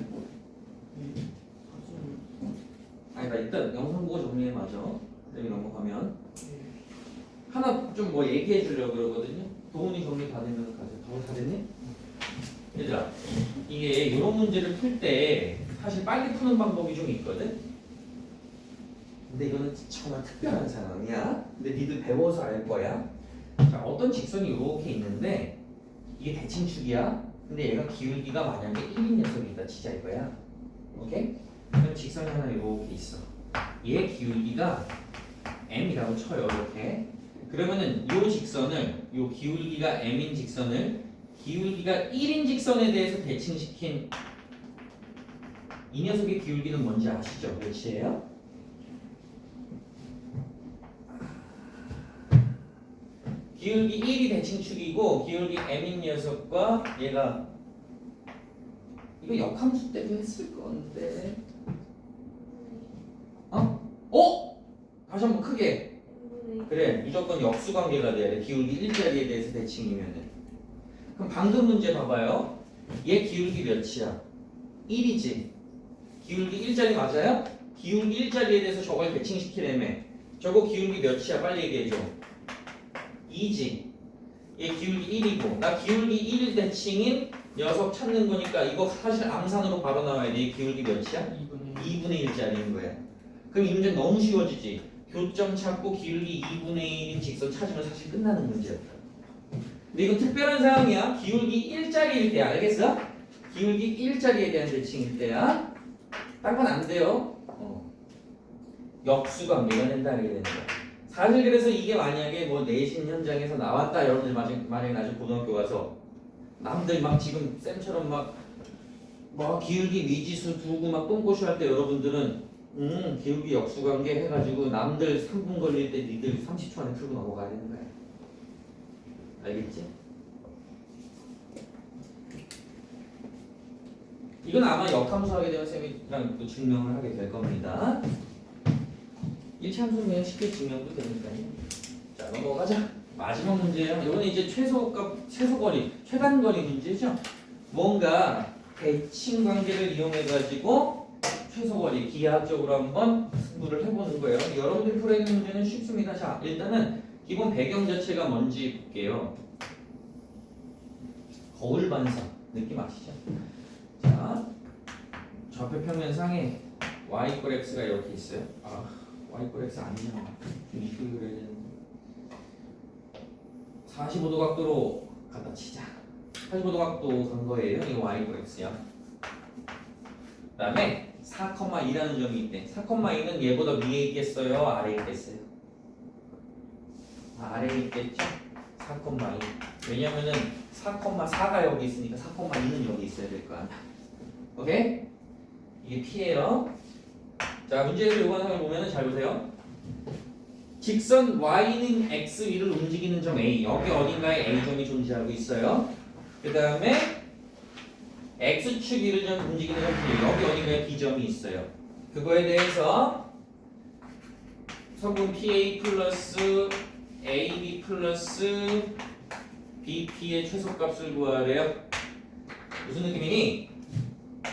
사진. 아니 나 일단 영상 보고 정리해 맞아. 그다음에 넘어가면 네. 하나 좀 뭐 얘기해 주려고 그러거든요. 도훈이 정리 다 되면 가세요. 다 됐니? 얘들아 이게 이런 문제를 풀 때 사실 빨리 푸는 방법이 좀 있거든. 근데 이거는 정말 특별한 상황이야. 근데 니들 배워서 알 거야. 자, 어떤 직선이 이렇게 있는데 이게 대칭축이야. 근데 얘가 기울기가 만약에 1인 녀석이다 치자 이거야. 오케이? 그럼 직선이 하나 이렇게 있어. 얘 기울기가 m이라고 쳐요. 이렇게. 그러면은 요 직선을 요 기울기가 m인 직선을 기울기가 1인 직선에 대해서 대칭시킨 이 녀석의 기울기는 뭔지 아시죠? 몇이에요? 기울기 1이 대칭축이고 기울기 m인 녀석과 얘가 이거 역함수 때도 했을 건데 다시 한번 크게 그래 무조건 역수 관계가 돼야 돼. 기울기 1자리에 대해서 대칭이면은 그럼 방금 문제 봐봐요. 얘 기울기 몇이야? 1이지. 기울기 1자리 맞아요? 기울기 1자리에 대해서 저걸 대칭시키려며 저거 기울기 몇이야? 빨리 얘기해줘. 2지. 얘 기울기 1이고 나 기울기 1 대칭인 녀석 찾는 거니까 이거 사실 암산으로 바로 나와야 돼. 얘 기울기 몇이야? 2분의 1짜리인 거야. 그럼 이 문제 너무 쉬워지지. 교점 찾고 기울기 2분의 1인 직선 찾으면 사실 끝나는 문제였다. 근데 이건 특별한 상황이야. 기울기 1짜리일 때 알겠어? 기울기 1짜리에 대한 대칭일 때야. 딴 건 안 돼요. 역수관계가 된다는 게 되는 거야. 사실 그래서 이게 만약에 뭐 내신 현장에서 나왔다 여러분들 만약에 나중에 고등학교 가서 남들 막 지금 쌤처럼 막 기울기 미지수 두고 막 똥꼬쇼 할 때 여러분들은 기울기 역수관계 해가지고 남들 3분 걸릴 때 니들 30초 안에 풀고 넘어가야 되는 거야. 알겠지? 이건 아마 역함수 하게 되면 쌤이랑 또 증명을 하게 될 겁니다. 1차 함수는 그냥 쉽게 증명도 되니까요. 자 넘어가자. 마지막 문제예요. 이거는 이제 최소거리, 최단거리 문제죠. 뭔가 대칭 관계를 이용해가지고 최소거리 기하학적으로 한번 승부를 해보는 거예요. 여러분들이 풀어야 되는 문제는 쉽습니다. 자 일단은 기본 배경 자체가 뭔지 볼게요. 거울 반사 느낌 아시죠? 자 좌표 평면상에 y = x가 이렇게 있어요. y = x 아니잖아. 좀 이쁘게 그려야 되는데 45도 각도로 갖다 치자. 45도 각도 간 거예요. 이거 y = x야. 그 다음에 4,2라는 점이 있대. 4,2는 얘보다 위에 있겠어요? 아래에 있겠어요? 아래에 있겠죠? 4,2. 왜냐면은 4,4가 여기 있으니까 4,2는 여기 있어야 될 거 아니야. 오케이? 이게 P예요. 자, 문제에서 요구하는 걸 보면은 잘 보세요. 직선 y는 x 위를 움직이는 점 A. 여기 어딘가에 A점이 존재하고 있어요. 그 다음에 x축 위를 좀 움직이는 점 B. 여기 어딘가에 B점이 있어요. 그거에 대해서 성분 PA 플러스 AB 플러스 BP의 최소값을 구하래요. 무슨 느낌이니?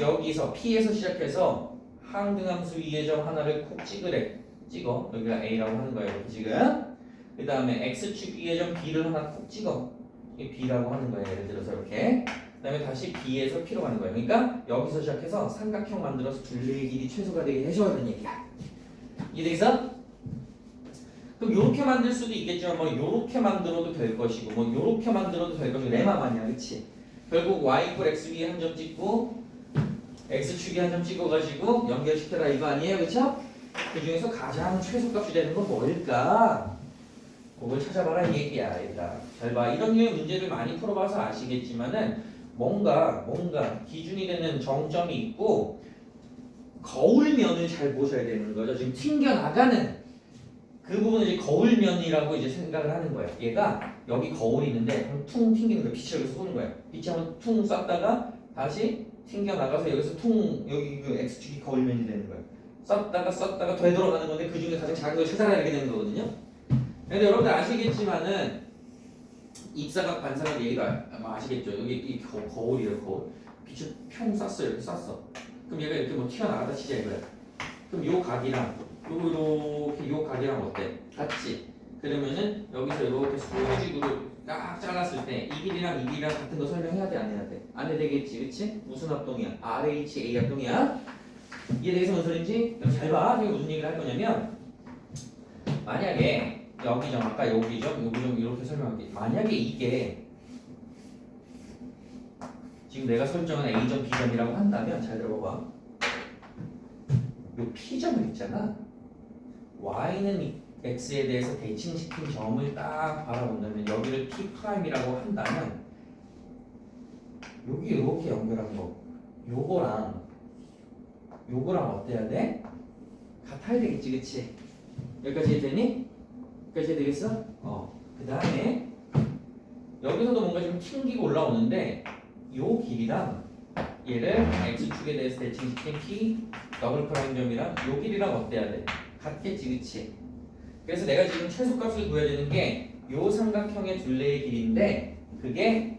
여기서 P에서 시작해서 항등함수 위의 점 하나를 콕 찍어. 여기가 A라고 하는 거예요. 이렇게 지금. 그 다음에 X축 위의 점 B를 하나 콕 찍어. 이게 B라고 하는 거예요. 예를 들어서 이렇게. 그 다음에 다시 B에서 P로 가는 거예요. 그러니까 여기서 시작해서 삼각형 만들어서 둘레의 길이 최소가 되게 해줘야 되는 얘기야. 이해되겠어? 그럼 요렇게 만들 수도 있겠지만 뭐 요렇게 만들어도 될 것이고 뭐 요렇게 만들어도 될 것이고 내 맘 아니야. 그치? 결국 y = x 위에 한 점 찍고 x축에 한 점 찍어가지고 연결시켜라 이거 아니에요? 그쵸? 그 중에서 가장 최소값이 되는 건 뭘까? 그걸 찾아봐라 이 얘기야. 얘들아. 잘 봐. 이런 류의 문제를 많이 풀어봐서 아시겠지만은 뭔가 기준이 되는 정점이 있고 거울면을 잘 보셔야 되는 거죠. 지금 튕겨나가는 그 부분을 이제 거울면이라고 이제 생각을 하는 거예요. 얘가 여기 거울이 있는데 퉁 튕기는 거야. 빛이 여기서 쏘는 거야. 빛이 한번 퉁 쐈다가 다시 튕겨 나가서 여기서 퉁 여기 그 x축이 거울면이 되는 거야. 쐈다가 되돌아가는 건데 그 중에 가장 작은 걸 찾아내게 되는 거거든요. 근데 여러분들 아시겠지만은 입사각 반사각 얘기가 아마 아시겠죠. 여기 이 거울이에요. 거울. 빛을 평 쐈어. 이렇게 쐈어. 그럼 얘가 이렇게 뭐 튀어나가다 치자 이거야. 그럼 요 각이랑 이렇게 요 각이랑 어때? 같지? 그러면은 여기서 이렇게 수직으로 딱 잘랐을 때 이 길이랑 이 길이랑 같은 거 설명해야 돼? 안 해야 돼? 안 해야 되겠지, 그치? 무슨 합동이야? RHA 합동이야? 이해되겠어? 무슨 소린지? 그럼 잘 봐. 제가 무슨 얘기를 할 거냐면 만약에 여기 점 아까 여기 점 이렇게 설명할게. 만약에 이게 지금 내가 설정한 A점, B점이라고 한다면 잘 들어봐. 요 P점을 있잖아. Y는 X에 대해서 대칭시킨 점을 딱 바라본다면 여기를 P'이라고 한다면 여기 이렇게 연결한 거 요거랑 어때야 돼? 같아야 되겠지, 그치? 여기까지 되니? 여기까지 되겠어? 그 다음에 여기서도 뭔가 좀 튕기고 올라오는데 요 길이랑 얘를 X축에 대해서 대칭시킨 P 더블 프라임 점이랑 요 길이랑 어때야 돼? 같겠지, 그치? 그래서 내가 지금 최소값을 구해야 되는 게 요 삼각형의 둘레의 길이인데 그게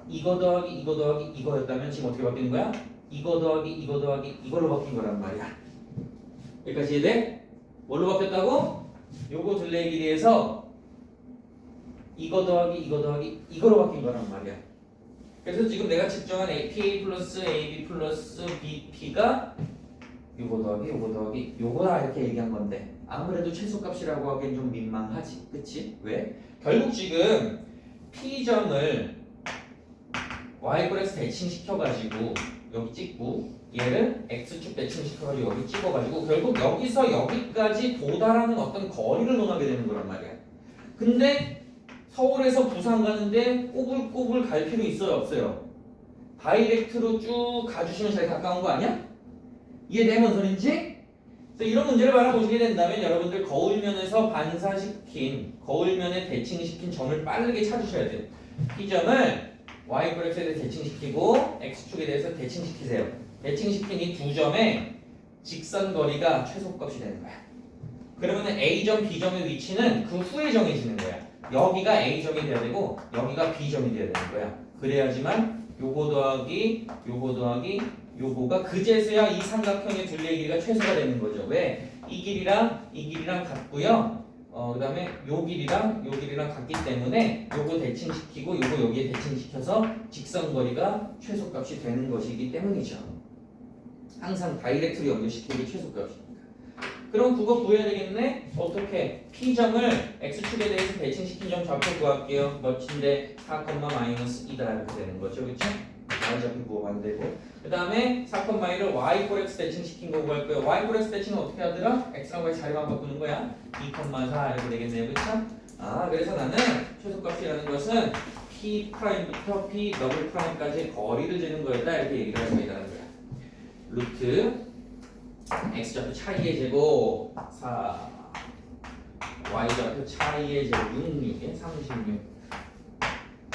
이거 더하기 이거 더하기 이거였다면 지금 어떻게 바뀌는 거야? 이거 더하기 이거 더하기 이걸로 바뀐 거란 말이야. 여기까지 이해돼? 뭘로 바뀌었다고? 요거 둘레의 길이에서 이거 더하기 이거 더하기 이거로 바뀐 거란 말이야. 그래서 지금 내가 측정한 APA 플러스 AB 플러스 BP가 요거 더하기 요거 더하기 요거다 이렇게 얘기한 건데 아무래도 최소값이라고 하기엔 좀 민망하지, 그치? 왜? 결국 지금 P점을 Y꼴에서 대칭시켜가지고 여기 찍고 얘를 X축 대칭시켜가지고 여기 찍어가지고 결국 여기서 여기까지 도달하는 어떤 거리를 논하게 되는 거란 말이야. 근데 서울에서 부산 가는데 꼬불꼬불 갈 필요 있어요, 없어요? 다이렉트로 쭉 가주시면 제일 가까운 거 아니야? 이해되면 소린지? 그래서 이런 문제를 바라보시게 된다면 여러분들 거울면에서 반사시킨 거울면에 대칭시킨 점을 빠르게 찾으셔야 돼요. P점을 Y꼴엑스에 대해서 대칭시키고 X축에 대해서 대칭시키세요. 대칭시킨 이 두 점의 직선 거리가 최소값이 되는 거야. 그러면 A점, B점의 위치는 그 후에 정해지는 거야. 여기가 A점이 돼야 되고 여기가 B점이 돼야 되는 거야. 그래야지만 요거 더하기 요거 더하기 요거가 그제서야 이 삼각형의 둘레의 길이가 최소가 되는 거죠. 왜? 이 길이랑 같고요. 그 다음에 요 길이랑 같기 때문에 요거 대칭시키고 요거 여기에 대칭시켜서 직선거리가 최소값이 되는 것이기 때문이죠. 항상 다이렉트로 연결시키는 게 최소값이니까. 그럼 그거 구해야 되겠네? 어떻게? P점을 X축에 대해서 대칭시킨 점 좌표 구할게요. 몇인데 4, -2다 이렇게 되는 거죠. 그쵸? Y좌표 구하면 되고 그 다음에 4,2를 Y꼴X 대칭시킨 거 구할 거예요. Y꼴X 대칭은 어떻게 하더라? X랑 Y 자리만 바꾸는 거야. 2,4 이렇게 되겠네요. 그쵸? 그래서 나는 최소값이라는 것은 P'부터 P 더블 프라임까지 거리를 재는 거였다 이렇게 얘기를 할 수 있다는 거야. 루트 X좌표 차이의 제곱 4 Y좌표 차이의 제곱 66에 36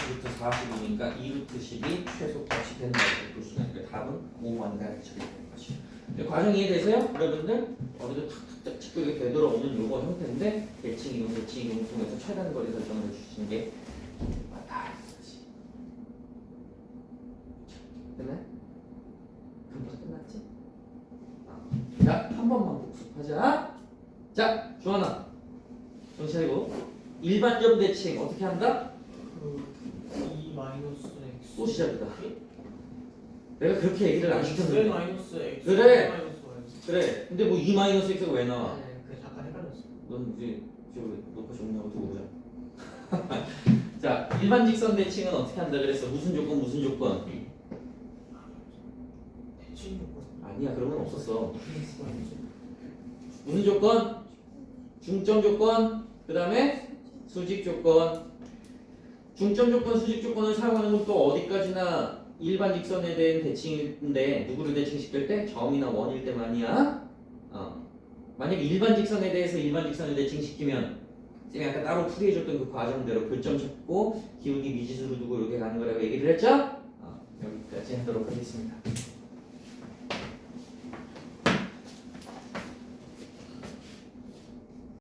루트 45니까 2루트 10이 최소값이 된다 이렇게 볼 수가 있는 거예요. 답은 5번이다 이렇게 처리되는 것이죠. 과정 이해되세요? 여러분들? 어디도 탁탁탁 찍고 이렇게 되돌아오는 요거 형태인데 대칭 이동 통해서 최단 거리 설정을 해주시는 게 맞다. 됐나요? 금방 끝났지? 자, 한 번만 복습하자. 자, 주하나 정신 차리고 일반점 대칭 어떻게 한다? E 마이너스 X 또 시작이다. 내가 그렇게 얘기를 안 시켰는데. 마이너스 X 그래. 마이너스 Y. 그래. 근데 뭐 2 마이너스 x가 왜 나와? 네, 그 잠깐 헷갈렸어. 넌 이제 저기 녹화 종료하고 두고 보자. 자, 일반 직선 대칭은 어떻게 한다 그랬어? 무슨 조건 무슨 조건? 대칭 조건. 아니야, 그런 건 없었어. 무슨 조건? 중점 조건. 그다음에 수직 조건. 중점 조건, 수직 조건을 사용하는 건 또 어디까지나 일반 직선에 대한 대칭인데 누구를 대칭시킬 때? 점이나 원일 때만이야. 만약에 일반 직선에 대해서 일반 직선을 대칭시키면 쌤이 아까 따로 풀이해줬던 그 과정대로 교점 찾고 기울기 미지수로 두고 이렇게 가는 거라고 얘기를 했죠? 여기까지 하도록 하겠습니다.